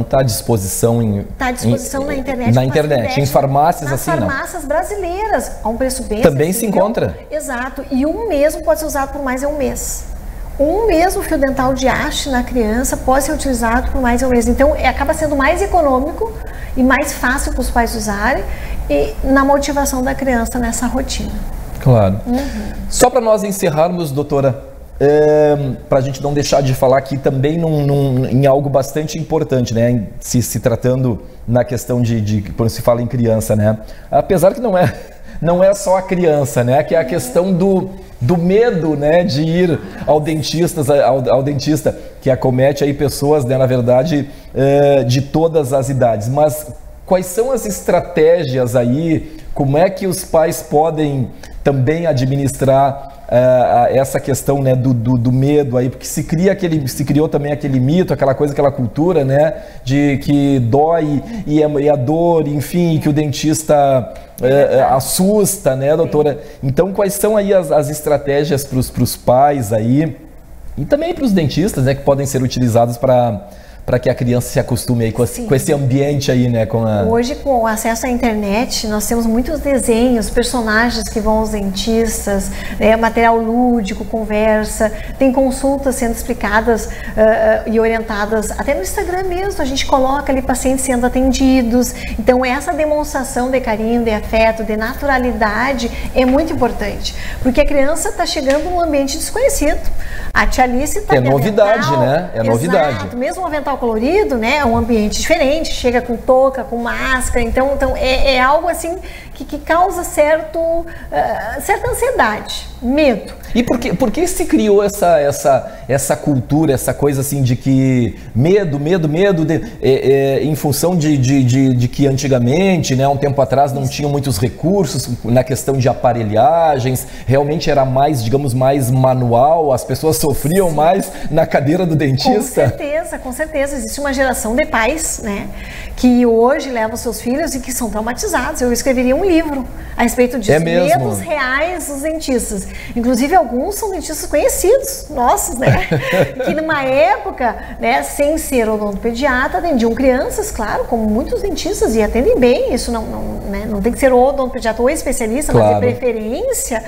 B: está à disposição
C: Está à disposição na internet.
B: Na internet, em farmácias assim não.
C: Nas farmácias brasileiras, a um preço bem
B: também
C: acessível.
B: Se encontra.
C: Exato, e um mesmo pode ser usado por mais de um mês. Um mesmo fio dental de haste na criança pode ser utilizado por mais de um mês. Então, acaba sendo mais econômico e mais fácil para os pais usarem e na motivação da criança nessa rotina.
B: Claro. Só para nós encerrarmos, doutora, para a gente não deixar de falar aqui também em algo bastante importante, né? Se tratando na questão quando se fala em criança, né? Apesar que não é só a criança, né? Que é a questão do medo, né, de ir ao dentista, que acomete aí pessoas, né, na verdade, de todas as idades. Mas quais são as estratégias aí? Como é que os pais podem também administrar essa questão, né, do medo aí? Porque se criou também aquele mito, aquela coisa, aquela cultura, né, de que dói e a dor, enfim, que o dentista assusta, né, doutora? Então, quais são aí as estratégias para os pais aí e também para os dentistas, né, que podem ser utilizados para para que a criança se acostume aí com esse ambiente aí, né?
C: Hoje, com o acesso à internet, nós temos muitos desenhos, personagens que vão aos dentistas, material lúdico, conversa, tem consultas sendo explicadas e orientadas, até no Instagram mesmo, a gente coloca ali pacientes sendo atendidos. Então, essa demonstração de carinho, de afeto, de naturalidade é muito importante, porque a criança está chegando num ambiente desconhecido. A tia Alice está...
B: É novidade, né? É novidade.
C: Exato. Mesmo o avental colorido, né? É um ambiente diferente, chega com touca, com máscara, então é algo assim que causa certa ansiedade, medo.
B: E por que se criou essa cultura, essa coisa assim de que medo em função de que antigamente, né, um tempo atrás não tinham muitos recursos na questão de aparelhagens, realmente era mais, digamos, mais manual, as pessoas sofriam mais na cadeira do dentista?
C: Com certeza. Existe uma geração de pais, né, que hoje levam seus filhos e que são traumatizados. Eu escreveria um livro a respeito disso, medos reais dos dentistas. Inclusive, alguns são dentistas conhecidos, nossos, né? Que numa época, né, sem ser odontopediatra, atendiam crianças, claro, como muitos dentistas, e atendem bem. Isso não tem que ser odontopediatra ou especialista, claro, mas de preferência,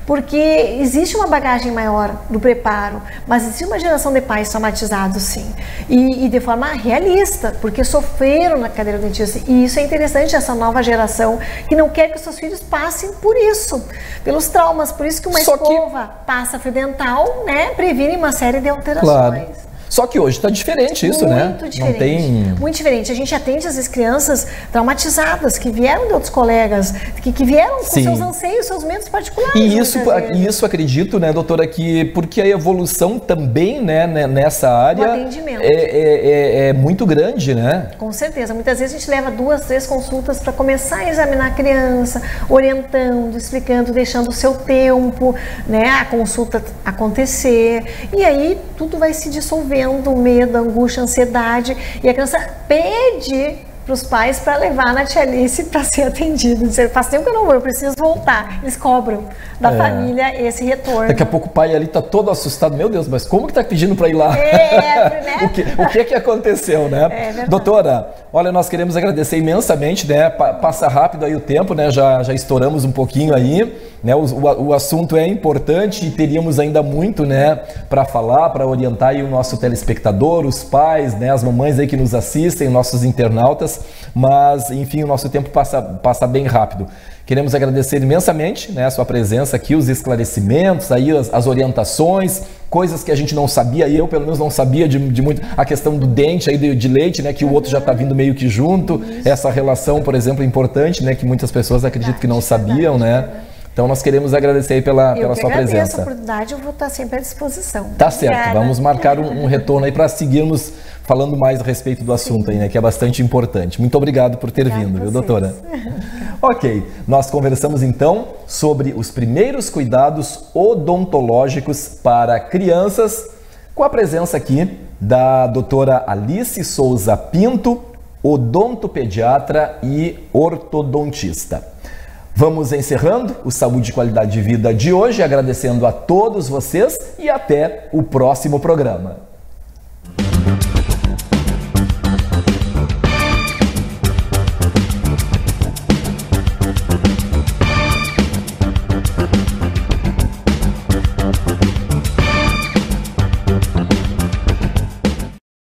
C: porque existe uma bagagem maior do preparo, mas existe uma geração de pais traumatizados, sim, e de forma realista, porque sofreram na cadeira do dentista. E isso é interessante, essa nova geração que não quer que os seus filhos passem por isso, pelos traumas. Por isso que uma escova passa fio dental, né, previne uma série de alterações.
B: Claro. Só que hoje está diferente isso, né?
C: Muito diferente. Muito diferente. A gente atende às vezes crianças traumatizadas que vieram de outros colegas, que vieram com seus anseios, seus medos particulares.
B: E isso acredito, né, doutora, que porque a evolução também, né, nessa área é muito grande, né?
C: Com certeza. Muitas vezes a gente leva 2, 3 consultas para começar a examinar a criança, orientando, explicando, deixando o seu tempo, né, a consulta acontecer. E aí tudo vai se dissolvendo. O medo, a angústia, a ansiedade, e a criança pede para os pais para levar na tia Alice para ser atendida. Faz tempo que eu não vou, eu preciso voltar. Eles cobram da família esse retorno.
B: Daqui a pouco o pai ali está todo assustado. Meu Deus, mas como que está pedindo para ir lá?
C: Né?
B: o que aconteceu, né? Doutora, olha, nós queremos agradecer imensamente, né? Passa rápido aí o tempo, né? Já estouramos um pouquinho aí, né? O assunto é importante e teríamos ainda muito, né, para falar, para orientar aí o nosso telespectador, os pais, né, as mamães aí que nos assistem, nossos internautas, mas enfim, o nosso tempo passa bem rápido. Queremos agradecer imensamente, né, a sua presença aqui, os esclarecimentos, aí as orientações, coisas que a gente não sabia, e eu pelo menos não sabia de muito, a questão do dente aí de leite, né, que o outro já está vindo meio que junto, essa relação, por exemplo, importante, né, que muitas pessoas acredito que não sabiam, né? Então nós queremos agradecer aí pela sua presença.
C: A oportunidade, eu vou estar sempre à disposição.
B: Tá certo, vamos marcar um retorno aí para seguirmos falando mais a respeito do assunto aí, né, que é bastante importante. Muito obrigado por ter vindo, viu, doutora? Ok, nós conversamos então sobre os primeiros cuidados odontológicos para crianças, com a presença aqui da doutora Alice Souza Pinto, odontopediatra e ortodontista. Vamos encerrando o Saúde e Qualidade de Vida de hoje, agradecendo a todos vocês e até o próximo programa.